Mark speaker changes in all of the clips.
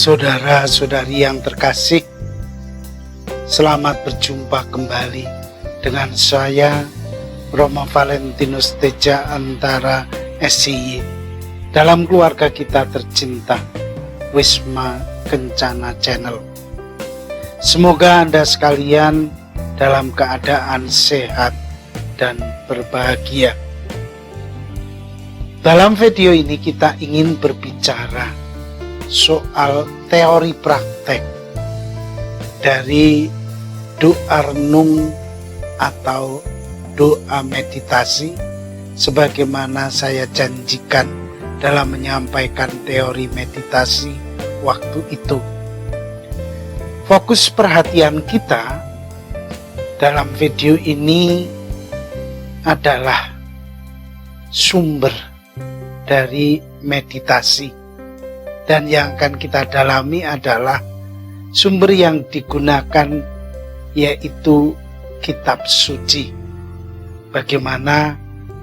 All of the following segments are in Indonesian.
Speaker 1: Saudara-saudari yang terkasih, selamat berjumpa kembali dengan saya, Romo Valentinus Teja Antara SCY, dalam keluarga kita tercinta, Wisma Kencana Channel. Semoga Anda sekalian dalam keadaan sehat dan berbahagia. Dalam video ini kita ingin berbicara soal teori praktek dari doa renung atau doa meditasi, sebagaimana saya janjikan dalam menyampaikan teori meditasi waktu itu. Fokus perhatian kita dalam video ini adalah sumber dari meditasi. Dan yang akan kita dalami adalah sumber yang digunakan, yaitu kitab suci. Bagaimana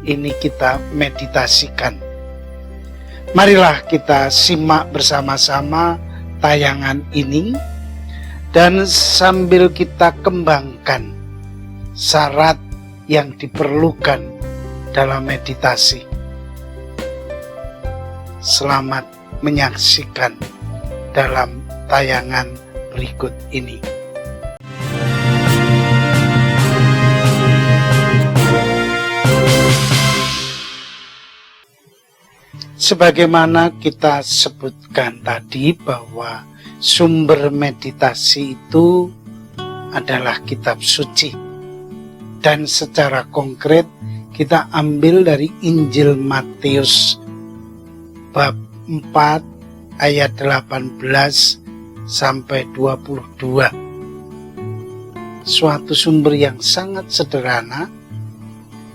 Speaker 1: ini kita meditasikan? Marilah kita simak bersama-sama tayangan ini, dan sambil kita kembangkan syarat yang diperlukan dalam meditasi. Selamat menyaksikan dalam tayangan berikut ini. Sebagaimana kita sebutkan tadi bahwa sumber meditasi itu adalah kitab suci, dan secara konkret kita ambil dari Injil Matius bab 4 ayat 18 sampai 22. Suatu sumber yang sangat sederhana,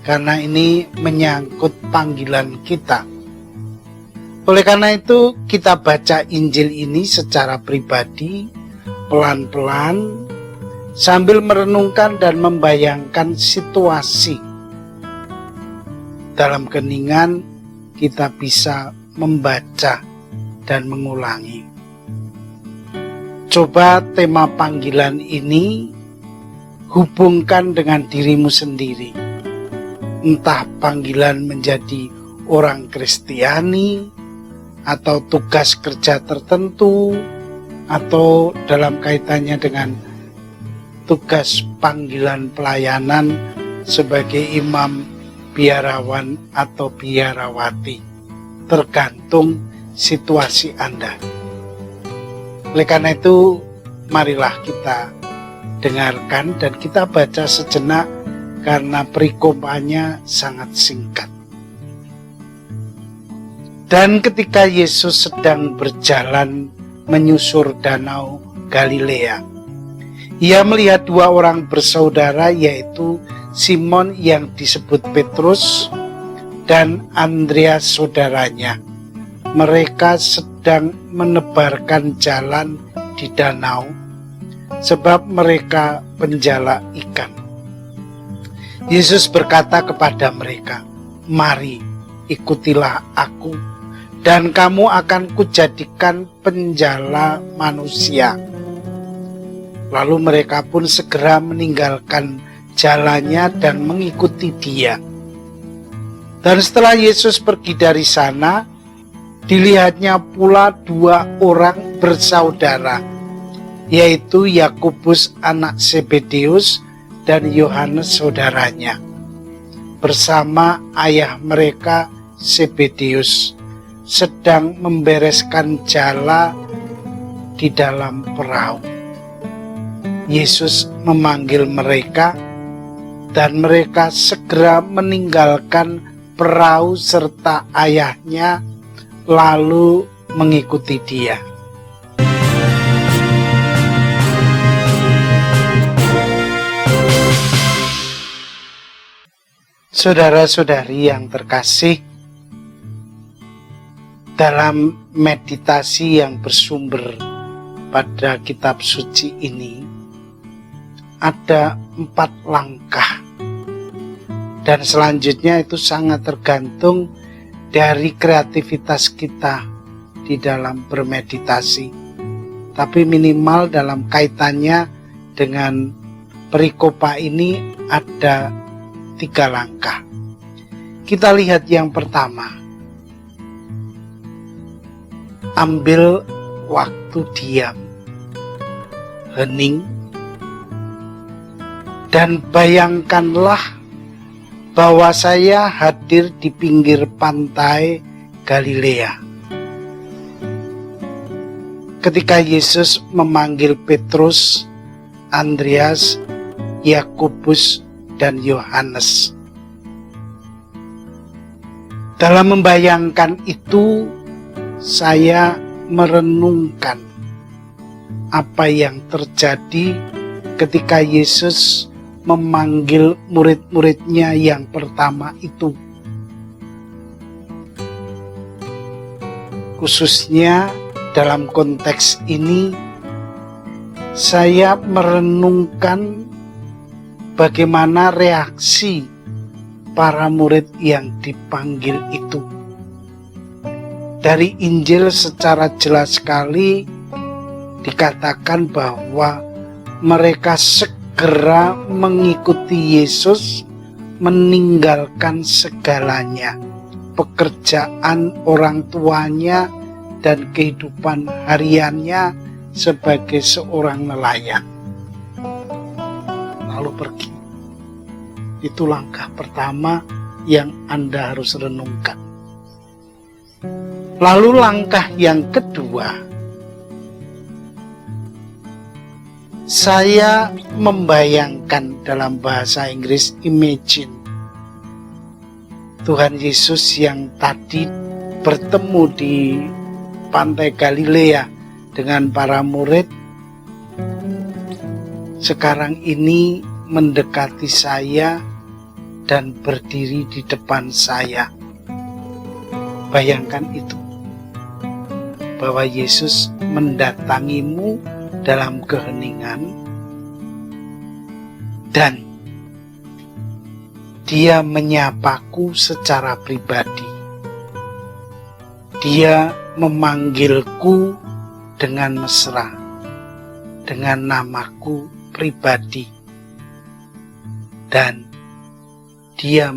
Speaker 1: karena ini menyangkut panggilan kita. Oleh karena itu kita baca Injil ini secara pribadi, pelan-pelan, sambil merenungkan dan membayangkan situasi. Dalam keningan kita bisa membaca dan mengulangi. Coba tema panggilan ini hubungkan dengan dirimu sendiri. Entah panggilan menjadi orang Kristiani, atau tugas kerja tertentu, atau dalam kaitannya dengan tugas panggilan pelayanan sebagai imam, biarawan, atau biarawati. Tergantung situasi Anda. Oleh karena itu, marilah kita dengarkan dan kita baca sejenak, karena perikopannya sangat singkat. Dan ketika Yesus sedang berjalan menyusur danau Galilea, ia melihat dua orang bersaudara, yaitu Simon yang disebut Petrus dan Andreas saudaranya. Mereka sedang menebarkan jalan di danau, sebab mereka penjala ikan. Yesus berkata kepada mereka, "Mari, ikutilah aku, dan kamu akan kujadikan penjala manusia." Lalu mereka pun segera meninggalkan jalannya dan mengikuti Dia. Dan setelah Yesus pergi dari sana, dilihatnya pula dua orang bersaudara, yaitu Yakobus anak Zebedeus dan Yohanes saudaranya, bersama ayah mereka Zebedeus, sedang membereskan jala di dalam perahu. Yesus memanggil mereka, dan mereka segera meninggalkan perahu serta ayahnya, lalu mengikuti Dia. Saudara-saudari yang terkasih, dalam meditasi yang bersumber pada kitab suci ini ada 4 langkah. Dan selanjutnya itu sangat tergantung dari kreativitas kita di dalam bermeditasi. tapi minimal dalam kaitannya dengan perikopa ini ada 3 langkah. Kita lihat yang pertama. Ambil waktu diam, hening, dan bayangkanlah bahwa saya hadir di pinggir pantai Galilea. Ketika Yesus memanggil Petrus, Andreas, Yakobus, dan Yohanes. Dalam membayangkan itu, saya merenungkan apa yang terjadi ketika Yesus memanggil murid-muridnya yang pertama itu. Khususnya dalam konteks ini, saya merenungkan bagaimana reaksi para murid yang dipanggil itu. Dari Injil secara jelas sekali dikatakan bahwa mereka segera mengikuti Yesus, meninggalkan segalanya, pekerjaan orang tuanya dan kehidupan hariannya sebagai seorang nelayan, lalu pergi. Itu langkah pertama yang Anda harus renungkan. Lalu langkah yang kedua, saya membayangkan dalam bahasa Inggris imagine, Tuhan Yesus yang tadi bertemu di pantai Galilea dengan para murid, sekarang ini mendekati saya dan berdiri di depan saya. Bayangkan itu, bahwa Yesus mendatangimu dalam keheningan dan Dia menyapaku secara pribadi. Dia memanggilku dengan mesra, dengan namaku pribadi, dan Dia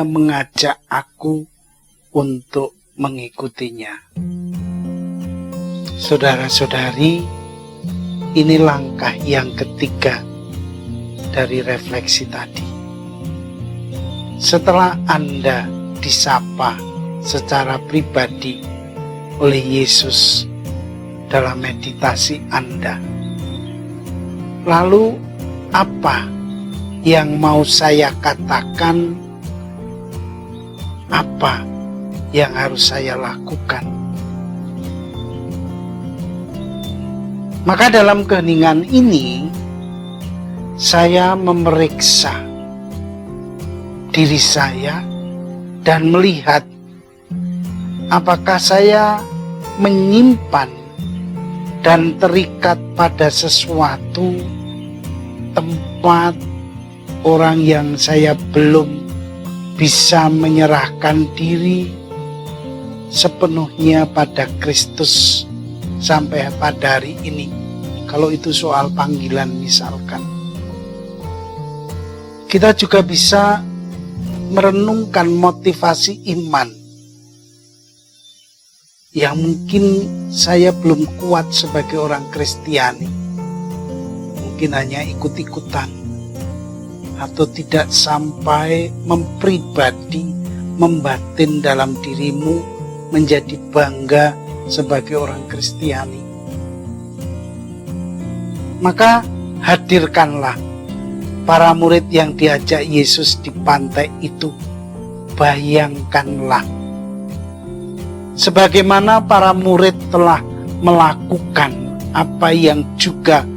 Speaker 1: mengajak aku untuk mengikutinya. Saudara-saudari, ini langkah yang ketiga dari refleksi tadi. Setelah Anda disapa secara pribadi oleh Yesus dalam meditasi Anda, lalu apa yang mau saya katakan? Apa yang harus saya lakukan? Maka dalam keheningan ini, saya memeriksa diri saya dan melihat apakah saya menyimpan dan terikat pada sesuatu, tempat, orang yang saya belum bisa menyerahkan diri sepenuhnya pada Kristus sampai pada hari ini. Kalau itu soal panggilan misalkan, kita juga bisa merenungkan motivasi iman yang mungkin saya belum kuat sebagai orang Kristiani. Mungkin hanya ikut-ikutan atau tidak sampai mempribadi, membatin dalam dirimu menjadi bangga sebagai orang Kristiani. Maka hadirkanlah para murid yang diajak Yesus di pantai itu. Bayangkanlah sebagaimana para murid telah melakukan apa yang juga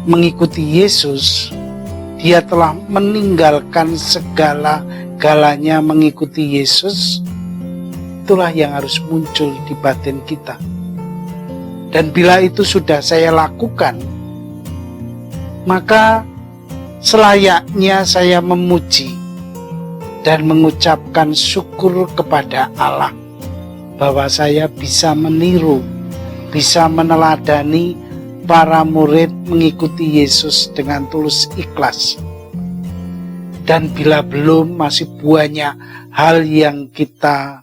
Speaker 1: mengikuti Yesus. Dia telah meninggalkan segala-galanya mengikuti Yesus. Itulah yang harus muncul di batin kita. Dan bila itu sudah saya lakukan, maka selayaknya saya memuji dan mengucapkan syukur kepada Allah bahwa saya bisa meniru bisa meneladani para murid mengikuti Yesus dengan tulus ikhlas. Dan bila belum, masih banyak hal yang kita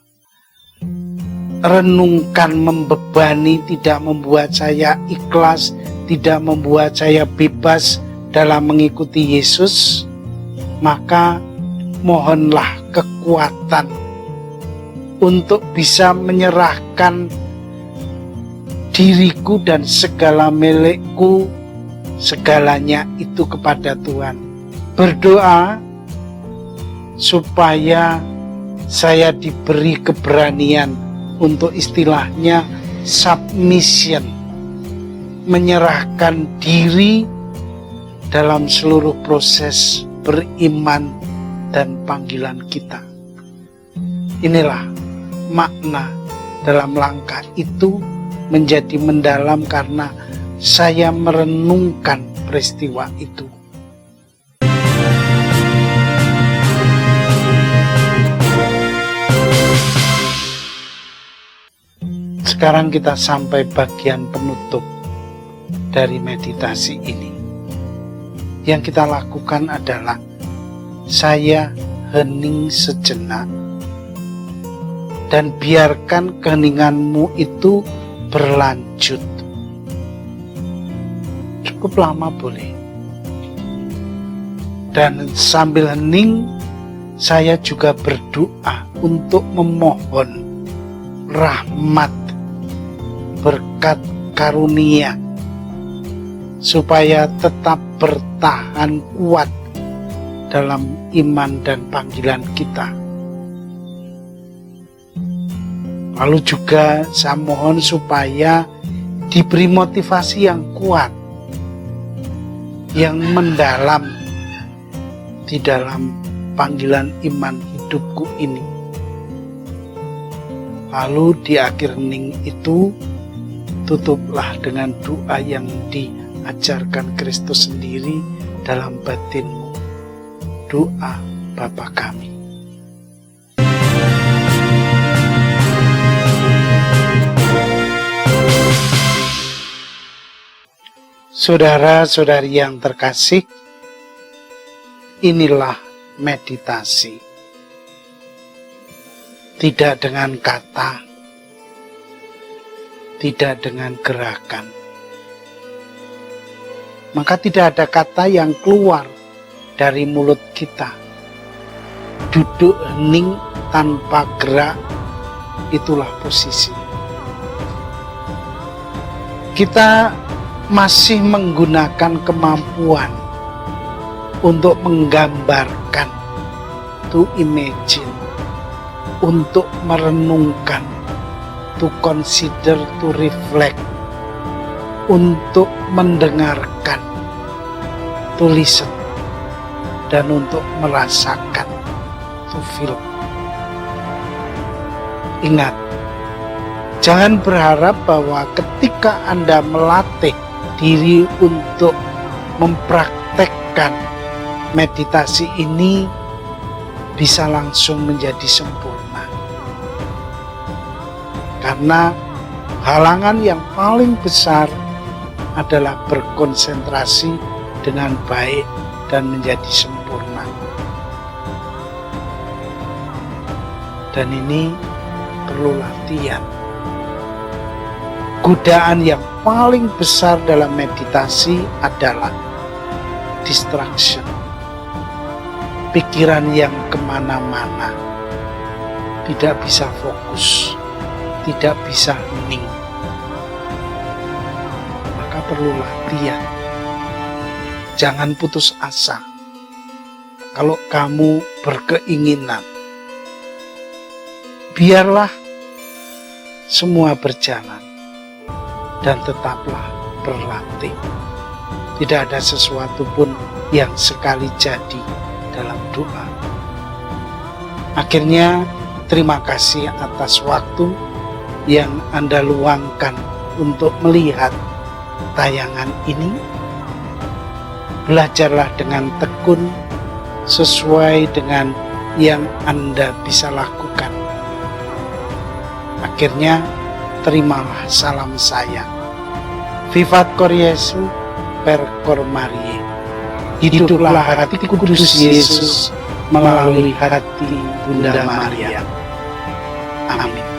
Speaker 1: renungkan membebani, tidak membuat saya ikhlas, tidak membuat saya bebas dalam mengikuti Yesus, maka mohonlah kekuatan untuk bisa menyerahkan diriku dan segala milikku, segalanya itu kepada Tuhan. Berdoa supaya saya diberi keberanian untuk istilahnya submission, menyerahkan diri dalam seluruh proses beriman dan panggilan kita. Inilah makna dalam langkah itu menjadi mendalam karena saya merenungkan peristiwa itu. Sekarang kita sampai bagian penutup dari meditasi ini. Yang kita lakukan adalah saya hening sejenak dan biarkan keheninganmu itu berlanjut. Cukup lama boleh. Dan sambil hening, saya juga berdoa untuk memohon rahmat, berkat karunia, supaya tetap bertahan kuat dalam iman dan panggilan kita. Lalu juga saya mohon supaya diberi motivasi yang kuat, yang mendalam di dalam panggilan iman hidupku ini. Lalu di akhir hening itu, tutuplah dengan doa yang diajarkan Kristus sendiri dalam batinmu. Doa Bapa kami. Saudara-saudari yang terkasih, inilah meditasi. Tidak dengan kata, tidak dengan gerakan. Maka tidak ada kata yang keluar dari mulut kita. Duduk hening tanpa gerak, itulah posisi. Kita masih menggunakan kemampuan untuk menggambarkan, to imagine, untuk merenungkan, to consider, to reflect, untuk mendengarkan, to listen, dan untuk merasakan, to feel. Ingat, jangan berharap bahwa ketika Anda melatih diri untuk mempraktekkan meditasi ini bisa langsung menjadi sempurna. Karena halangan yang paling besar adalah berkonsentrasi dengan baik dan menjadi sempurna. Dan ini perlu latihan. Godaan yang paling besar dalam meditasi adalah distraction. Pikiran yang kemana-mana, tidak bisa fokus, tidak bisa hening. Maka perlu latihan. Jangan putus asa. Kalau kamu berkeinginan, biarlah semua berjalan. Dan tetaplah berlatih. Tidak ada sesuatu pun yang sekali jadi dalam doa. Akhirnya, terima kasih atas waktu yang Anda luangkan untuk melihat tayangan ini. Belajarlah dengan tekun sesuai dengan yang Anda bisa lakukan. Akhirnya, terimalah salam saya. Vivat Cor Jesu, per Cor Mariae. Hiduplah hati kudus Yesus melalui hati Bunda Maria. Amin.